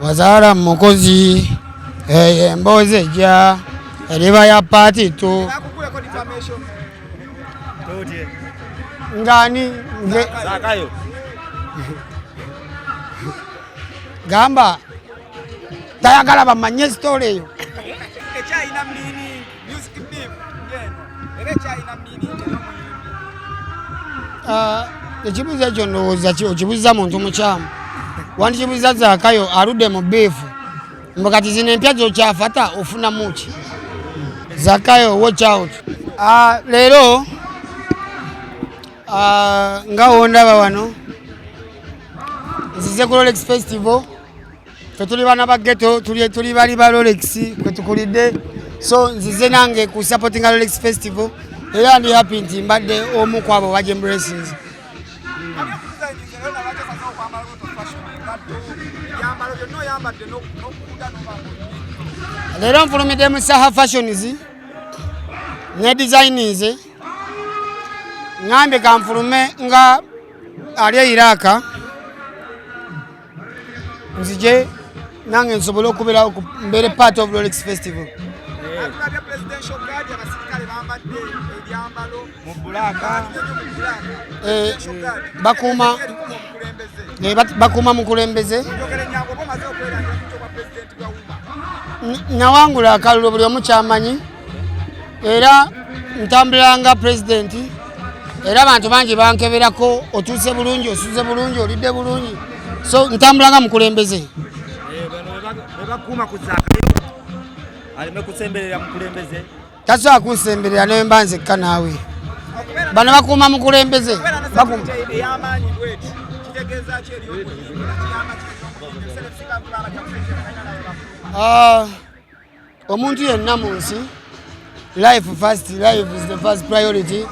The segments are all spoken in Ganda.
Wazzala Mukozi emboze ejja eriba ya party tu ngani Zakayo gamba tayagala bamanye story eyo ekyayina meaning music beef ngeno ekyayina meaning ekibuuzo ekyo ndowooza okibuuza muntu mukyamu wandikibuuza Zakayo aludde mu beefu mbu kati zino empya zokyafata ofuna muki Zakayo watch out. Leero nga wondaba wano nzize ku Rolex Festival fe tuli bana ba ghetto tuli bali ba Rolex kwe tukulidde so nzize nange ku supporting Rolex Festival era ndi happy nti mbadde omu kwabo baje embraces. Leero nfulumidde mu Saha Fashions ne designs ngambe kanfulume nga ali Iraka nzije nange nsobole okubeera mbere part of Rolex Festival. Bakuma mukulembeze nawangula akalulu buli omu kyamanyi era ntambulanga president era abantu bangi bankeberako otuuse bulungi osuze bulungi olidde bulungi so ntambulanga mukulembeze bakuma ku Zakayo alime kusemberera mukulembeze tasobola kunsemberera naye mba nzekka naawe bano bakuuma mukulembeze bakuma omuntu yenna mu nsi life is the first priority.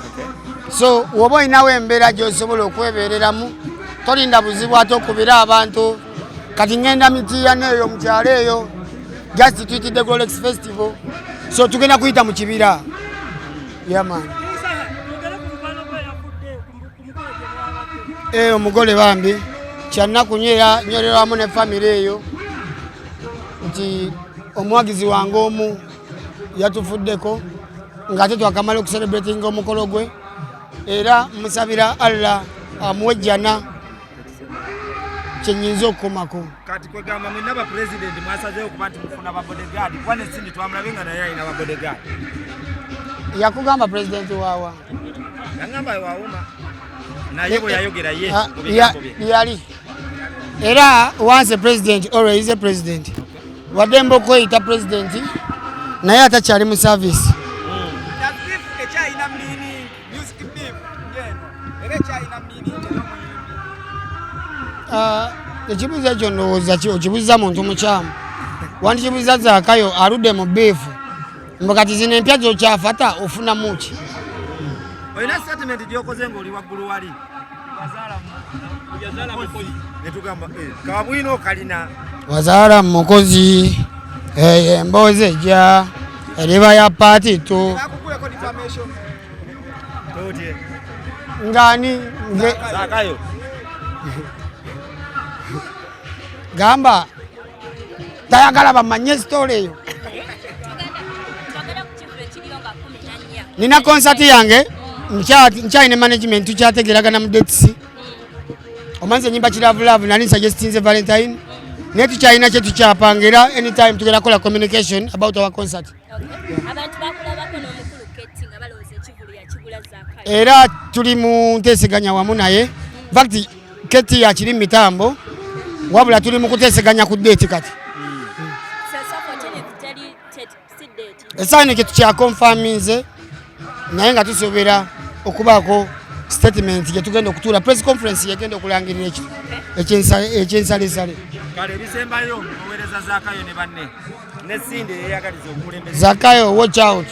So woba olinawo embeera gy'osobola okwebeereramu tolinda buzibu ate okubira abantu kati ngenda mitiya neeyo mu kyalo eyo just tuyitidde Rolex Festival so tugenda kuyita mu kibira yaman omugole bambi kyannaku nywereramu ne famire eyo nti omuwagizi wange omu yatufuddeko ng'ate twakamala okucelebratinga omukolo gwe era musabira Allah amuwejjana kyenyinza okukomako. Kati kwegamba mwina ba president mwasazeewo okuba nti mufuna ba bodyguard kwane sindi twamulabe nga naye alina ba bodyguard yakugamba president waawa yangamba waawuma naye bwe yayogera ye yali era once a president always a president wadde mba okweyita president naye atakyali mu service. Ekibuuzo ekyo ndowooza okibuuza muntu mukyamu wandikibuuza Zakayo aludde mu beefu mbu kati zino empya zokyafata ofuna muki olina statement gyokoze ng'oli waggulu wali Wazzala Mukozi netugamba kabwino kalina Wazzala Mukozi emboze ejja eriba ya party tu ngani Zakayo gamba tayagala bamanye story eyo nina concert yange nkyayina management tukyategeragana mu dates omanzi enyimba kiravulavu nali suggestinze Valentine naye tukyayina kye tukyapanga era anytime tugenda kola communication about our concert era tuli mu nteeseganya wamu naye fact keti yakiri mitambo wabula tuli mu kuteeseganya ku date kati esaani ke tukyakonfaminze naye nga tusobola okubaako statement gye tugenda okutuula press conference yegenda okulangirira ekyensalesale kale ebisembayo oweereza Zakayo ne banne ne Sindi yeyagaliza omukulembeze Zakayo watch out.